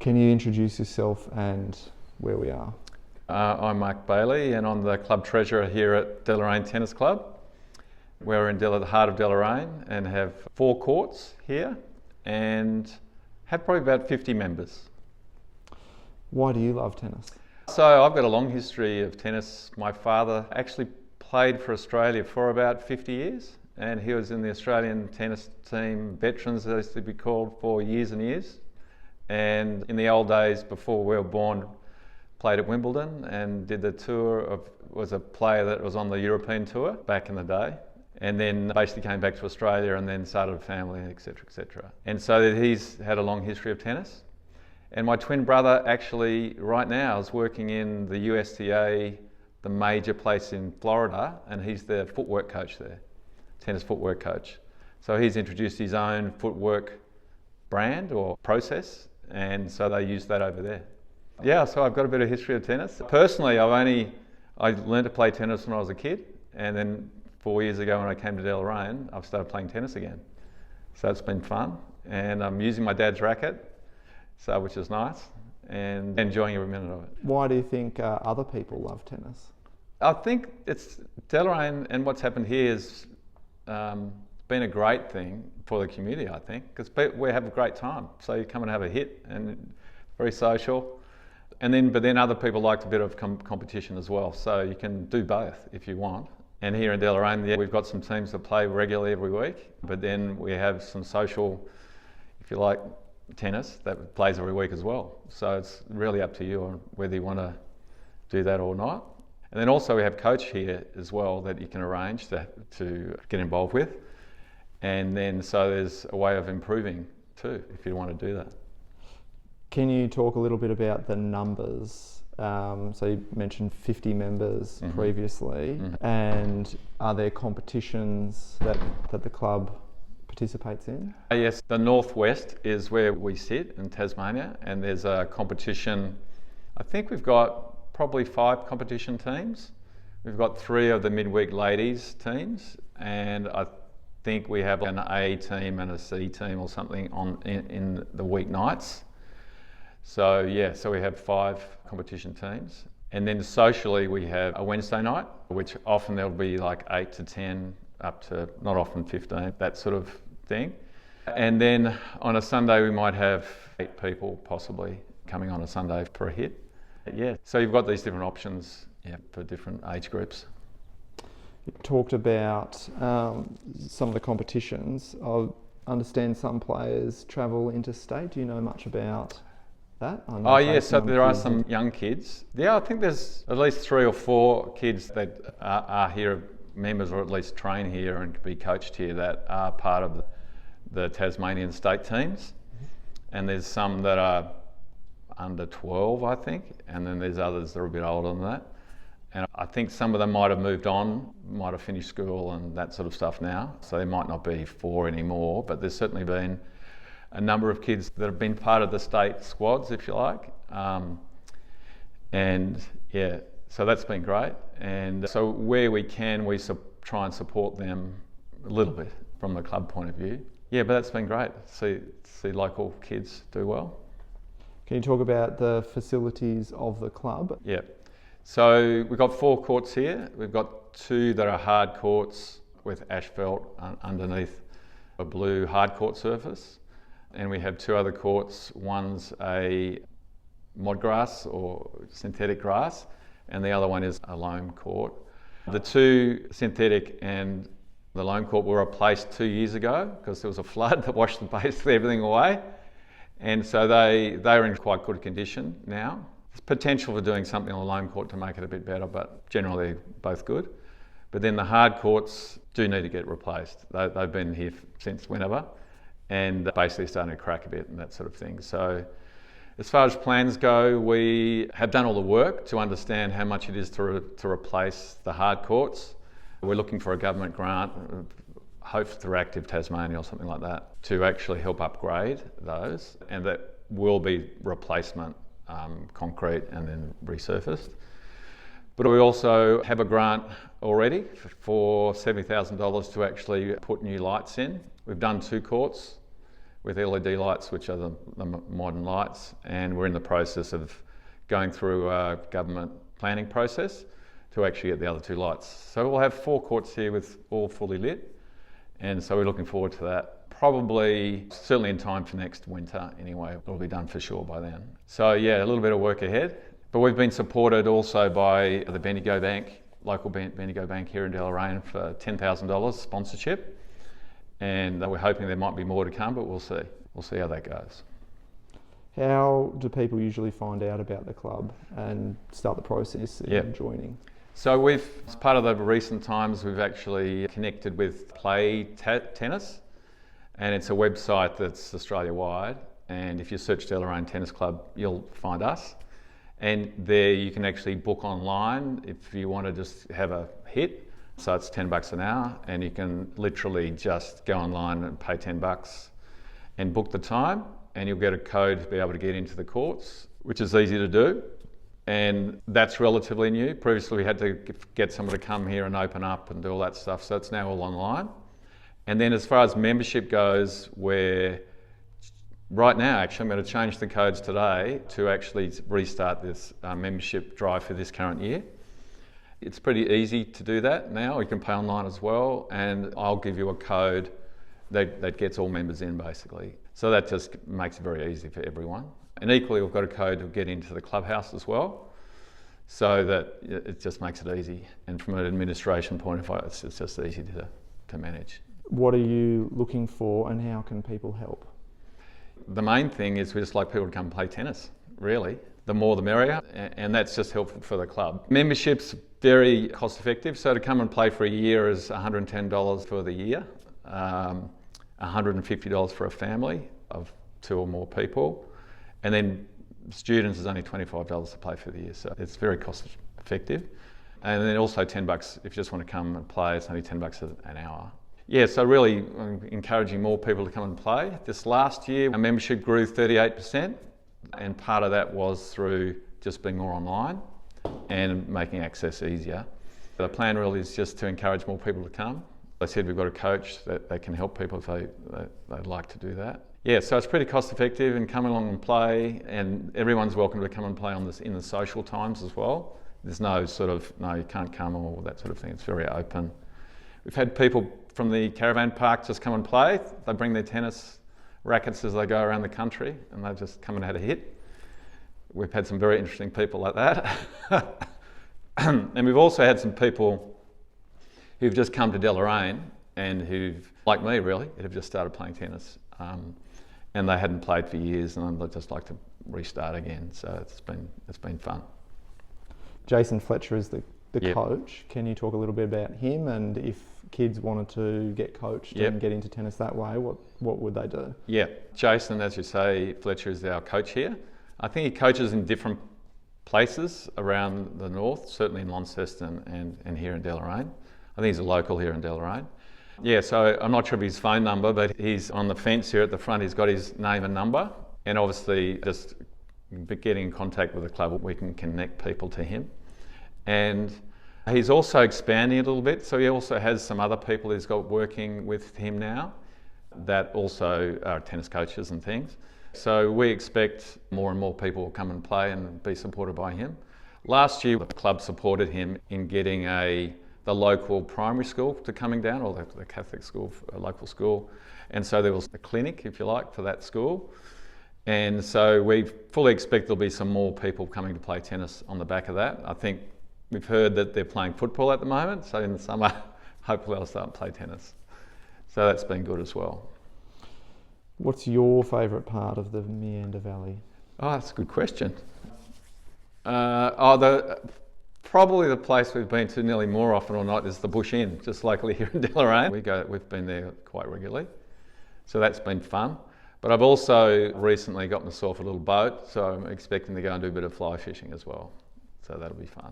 Can you introduce yourself and where we are? I'm Mark Bailey and I'm the club treasurer here at Deloraine Tennis Club. We're in the heart of Deloraine and have 4 courts here and have probably about 50 members. Why do you love tennis? So I've got a long history of tennis. My father actually played for Australia for about 50 years and he was in the Australian tennis team, veterans as they used to be called, for years and years. And in the old days before we were born, played at Wimbledon and did the tour was a player that was on the European tour back in the day. And then basically came back to Australia and then started a family, etc., etc. And so he's had a long history of tennis. And my twin brother actually right now is working in the USTA, the major place in Florida, and he's the footwork coach there, tennis footwork coach. So he's introduced his own footwork brand or process, and so they use that over there. Yeah, so I've got a bit of history of tennis. Personally, I learned to play tennis when I was a kid, and then 4 years ago when I came to Deloraine, I've started playing tennis again. So it's been fun, and I'm using my dad's racket, which is nice, and enjoying every minute of it. Why do you think other people love tennis? I think it's Deloraine, and what's happened here has been a great thing for the community, I think, because we have a great time. So you come and have a hit, and very social. But then other people like a bit of competition as well. So you can do both if you want. And here in Deloraine, we've got some teams that play regularly every week, but then we have some social, if you like, tennis that plays every week as well. So it's really up to you on whether you want to do that or not. And then also we have coach here as well that you can arrange to get involved with. And then so there's a way of improving too, if you want to do that. Can you talk a little bit about the numbers? So you mentioned 50 members previously, and are there competitions that the club participates in? Yes, the Northwest is where we sit in Tasmania, and there's a competition. I think we've got probably 5 competition teams. We've got 3 of the midweek ladies teams, and I think we have an A team and a C team or something in the weeknights. So yeah, so we have 5 competition teams. And then socially we have a Wednesday night, which often there'll be like 8 to 10, up to not often 15, that sort of thing. And then on a Sunday we might have 8 people possibly coming on a Sunday for a hit. Yeah, so you've got these different options for different age groups. You talked about some of the competitions. I understand some players travel interstate. Do you know much about that? Oh yes, so there are some young kids. Yeah, I think there's at least 3 or 4 kids that are here, members, or at least train here and can be coached here, that are part of the Tasmanian state teams. And there's some that are under 12, I think, and then there's others that are a bit older than that. And I think some of them might have moved on, might have finished school and that sort of stuff now, so there might not be 4 anymore, but there's certainly been a number of kids that have been part of the state squads, if you like. And yeah, so that's been great. And so where we can, we try and support them a little bit from the club point of view. Yeah, but that's been great. See local kids do well. Can you talk about the facilities of the club? Yeah. So we've got 4 courts here. We've got 2 that are hard courts with asphalt underneath a blue hard court surface. And we have 2 other courts. One's a mod grass or synthetic grass, and the other one is a loam court. The 2 synthetic and the loam court were replaced 2 years ago because there was a flood that washed basically everything away. And so they're in quite good condition now. There's potential for doing something on the loam court to make it a bit better, but generally both good. But then the hard courts do need to get replaced. They've been here since whenever, and basically starting to crack a bit and that sort of thing. So as far as plans go, we have done all the work to understand how much it is to replace the hard courts. We're looking for a government grant, hope through Active Tasmania or something like that, to actually help upgrade those, and that will be replacement concrete and then resurfaced. But we also have a grant already for $70,000 to actually put new lights in. We've done 2 courts. with LED lights, which are the modern lights, and we're in the process of going through a government planning process to actually get the other 2 lights. So we'll have 4 courts here with all fully lit, and so we're looking forward to that. Probably, certainly in time for next winter anyway, it'll be done for sure by then. So yeah, a little bit of work ahead, but we've been supported also by the Bendigo Bank, local Bendigo Bank here in Deloraine for $10,000 sponsorship, and we're hoping there might be more to come, but we'll see. We'll see how that goes. How do people usually find out about the club and start the process of joining? So as part of the recent times, we've actually connected with Play Tennis, and it's a website that's Australia-wide, and if you search Deloraine Tennis Club, you'll find us. And there you can actually book online if you want to just have a hit. So it's $10 an hour, and you can literally just go online and pay $10 and book the time, and you'll get a code to be able to get into the courts, which is easy to do. And that's relatively new. Previously we had to get someone to come here and open up and do all that stuff, so it's now all online. And then as far as membership goes, right now actually I'm going to change the codes today to actually restart this membership drive for this current year. It's pretty easy to do that now. You can pay online as well, and I'll give you a code that gets all members in basically. So that just makes it very easy for everyone. And equally we've got a code to get into the clubhouse as well, so that it just makes it easy. And from an administration point of view, it's just easy to manage. What are you looking for, and how can people help? The main thing is we just like people to come and play tennis, really. The more the merrier, and that's just helpful for the club. Membership's very cost effective, so to come and play for a year is $110 for the year, $150 for a family of 2 or more people, and then students is only $25 to play for the year, so it's very cost effective. And then also $10 if you just want to come and play, it's only $10 an hour. Yeah, so really encouraging more people to come and play. This last year, our membership grew 38%, and part of that was through just being more online and making access easier. The plan really is just to encourage more people to come. I said we've got a coach that can help people if they'd like to do that. Yeah, so it's pretty cost effective, and come along and play, and everyone's welcome to come and play in the social times as well. There's no sort of, no, you can't come or that sort of thing. It's very open. We've had people from the caravan park just come and play. They bring their tennis rackets as they go around the country, and they just come and had a hit. We've had some very interesting people like that. And we've also had some people who've just come to Deloraine and who've, like me really, have just started playing tennis. And they hadn't played for years, and they'd just like to restart again. So it's been fun. Jason Fletcher is the coach. Can you talk a little bit about him, and if kids wanted to get coached and get into tennis that way, what would they do? Yeah, Jason, as you say, Fletcher is our coach here. I think he coaches in different places around the north, certainly in Launceston and here in Deloraine. I think he's a local here in Deloraine. Yeah, so I'm not sure of his phone number, but he's on the fence here at the front. He's got his name and number, and obviously just getting in contact with the club, we can connect people to him. And he's also expanding it a little bit, so he also has some other people he's got working with him now that also are tennis coaches and things. So we expect more and more people will come and play and be supported by him. Last year, the club supported him in getting the local primary school to coming down, or the Catholic school, a local school. And so there was a clinic, if you like, for that school. And so we fully expect there'll be some more people coming to play tennis on the back of that. I think we've heard that they're playing football at the moment, so in the summer, hopefully they'll start to play tennis. So that's been good as well. What's your favourite part of the Meander Valley? Oh, that's a good question. Probably the place we've been to nearly more often or not is the Bush Inn, just locally here in Deloraine. We've been there quite regularly, so that's been fun. But I've also recently got myself a little boat, so I'm expecting to go and do a bit of fly fishing as well. So that'll be fun.